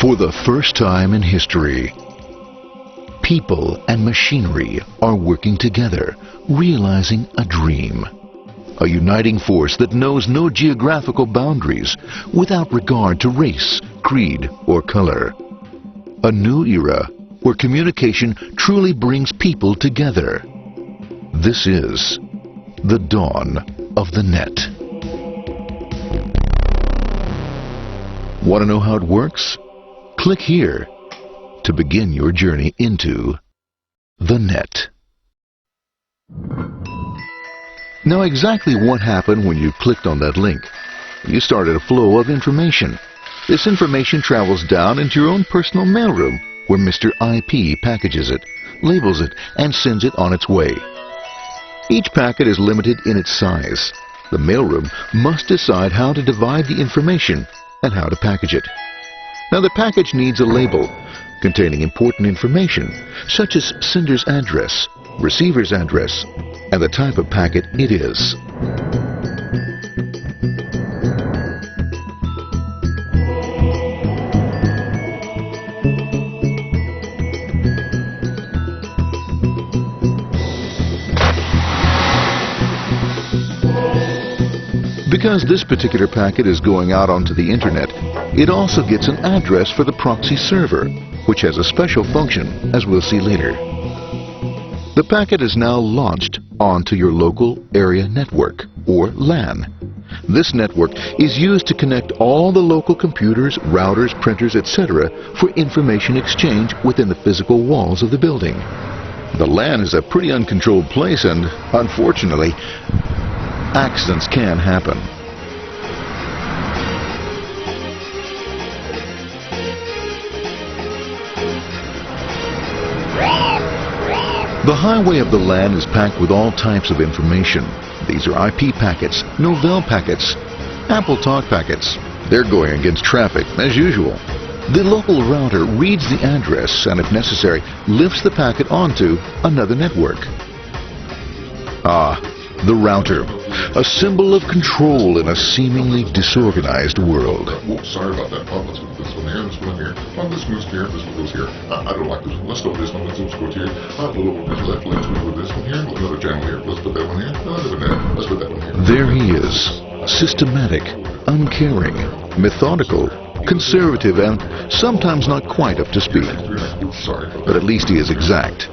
For the first time in history, people and machinery are working together, realizing a dream. A uniting force that knows no geographical boundaries without regard to race, creed, or color. A new era where communication truly brings people together. This is the dawn of the net. Want to know how it works? Click here to begin your journey into the net. Now, exactly what happened when you clicked on that link? You started a flow of information. This information travels down into your own personal mailroom, where Mr. IP packages it, labels it, and sends it on its way. Each packet is limited in its size. The mailroom must decide how to divide the information and how to package it. Now, the package needs a label containing important information, such as sender's address, receiver's address, and the type of packet it is. Because this particular packet is going out onto the internet, it also gets an address for the proxy server, which has a special function, as we'll see later. The packet is now launched onto your local area network, or LAN. This network is used to connect all the local computers, routers, printers, etc. for information exchange within the physical walls of the building. The LAN is a pretty uncontrolled place, and unfortunately, accidents can happen. The highway of the LAN is packed with all types of information. These are IP packets, Novell packets, Apple Talk packets. They're going against traffic, as usual. The local router reads the address and, if necessary, lifts the packet onto another network. The router, a symbol of control in a seemingly disorganized world. Whoops, sorry about that. Let's put this one here, this one here. This goes here, this one goes here. I don't like this one. Let's go with this one. Let's go here. A little bit left. Let's go with this one here. Another channel here. Let's put that one here. Let's put that one here. There he is, systematic, uncaring, methodical, conservative, and sometimes not quite up to speed. But at least he is exact,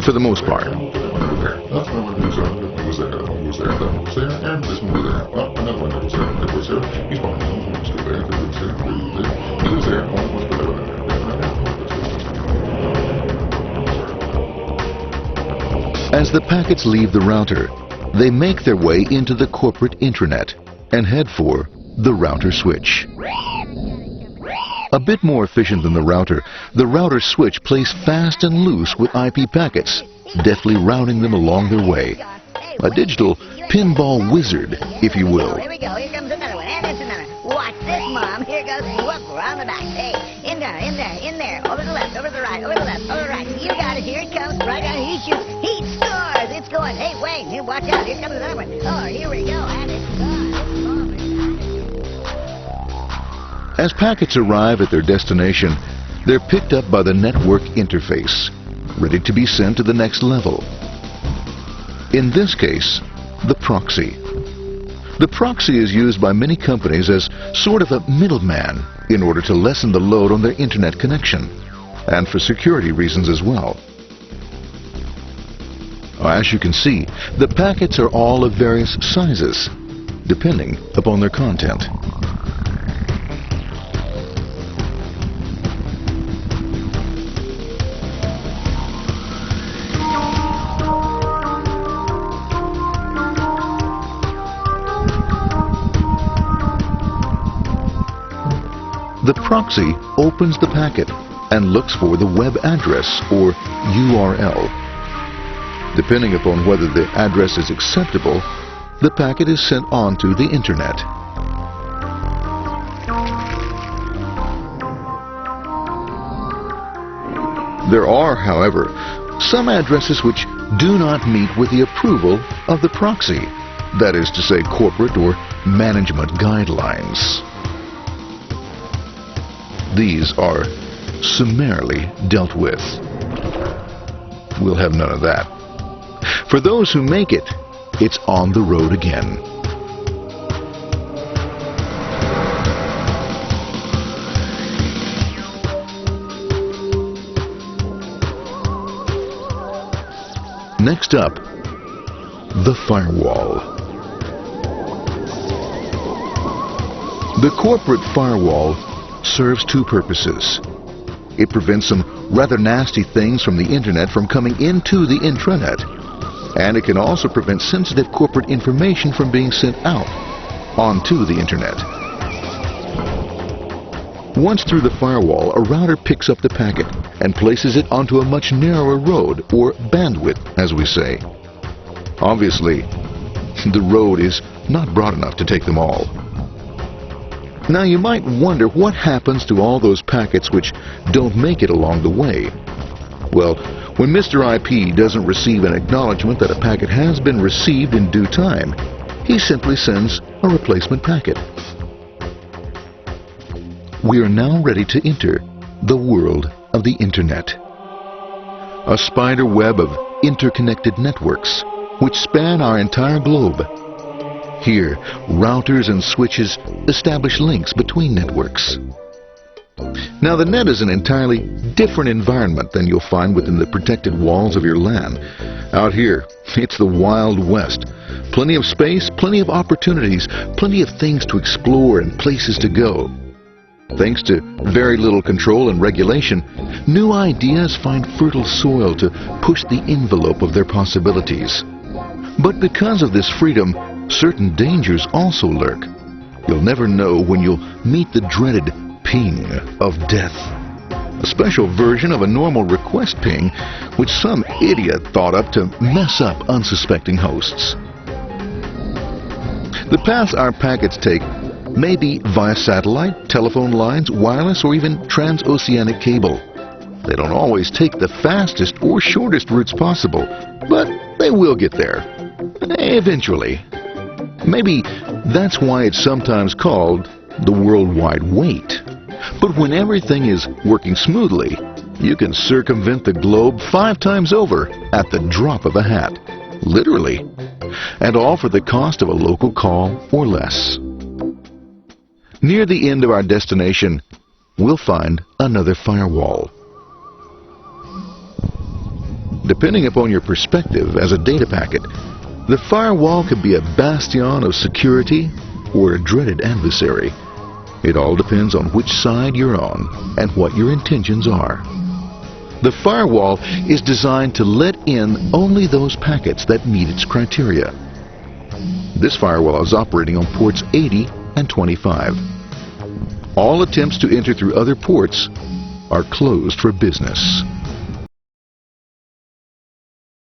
for the most part. That's one was there, that one was there, that one was there, and this one was there. Another one that was there, that was there. He's behind one, one was there, that was there, he was there, one was there. As the packets leave the router, they make their way into the corporate intranet and head for the router switch. A bit more efficient than the router switch plays fast and loose with IP packets, deftly routing them along their way. A digital pinball wizard, if you will. Here we go. Here comes another one. And it's another. Watch this, Mom. Here goes. Whoop, around the back. Hey, in there, in there, in there. Over the left, over the right, over the left, over the right. You got it. Here it comes. Right down. He shoots. He scores. It's going. Hey, Wayne. Here, watch out. Here comes another one. Oh, here we go. And it's gone. As packets arrive at their destination, they're picked up by the network interface, ready to be sent to the next level. In this case, the proxy. The proxy is used by many companies as sort of a middleman in order to lessen the load on their internet connection, and for security reasons as well. As you can see, the packets are all of various sizes, depending upon their content. The proxy opens the packet and looks for the web address, or URL. Depending upon whether the address is acceptable, the packet is sent on to the internet. There are, however, some addresses which do not meet with the approval of the proxy, that is to say, corporate or management guidelines. these are summarily dealt with. We'll have none of that. For those who make it, it's on the road again. Next up, the firewall. The corporate firewall serves two purposes. It prevents some rather nasty things from the internet from coming into the intranet. And it can also prevent sensitive corporate information from being sent out onto the internet. Once through the firewall, a router picks up the packet and places it onto a much narrower road, or bandwidth, as we say. Obviously, the road is not broad enough to take them all. Now you might wonder what happens to all those packets which don't make it along the way. Well, when Mr. IP doesn't receive an acknowledgement that a packet has been received in due time, he simply sends a replacement packet. We are now ready to enter the world of the Internet. A spider web of interconnected networks which span our entire globe. Here, routers and switches establish links between networks. Now, the net is an entirely different environment than you'll find within the protected walls of your LAN. Out here, it's the Wild West. Plenty of space, plenty of opportunities, plenty of things to explore and places to go. Thanks to very little control and regulation, new ideas find fertile soil to push the envelope of their possibilities. But because of this freedom, certain dangers also lurk. You'll never know when you'll meet the dreaded ping of death. A special version of a normal request ping which some idiot thought up to mess up unsuspecting hosts. The paths our packets take may be via satellite, telephone lines, wireless, or even transoceanic cable. They don't always take the fastest or shortest routes possible, but they will get there. Eventually. Maybe that's why it's sometimes called the worldwide wait. But when everything is working smoothly, you can circumvent the globe 5 times over at the drop of a hat. Literally. And all for the cost of a local call or less. Near the end of our destination, we'll find another firewall. Depending upon your perspective as a data packet, the firewall could be a bastion of security or a dreaded adversary. It all depends on which side you're on and what your intentions are. The firewall is designed to let in only those packets that meet its criteria. This firewall is operating on ports 80 and 25. All attempts to enter through other ports are closed for business.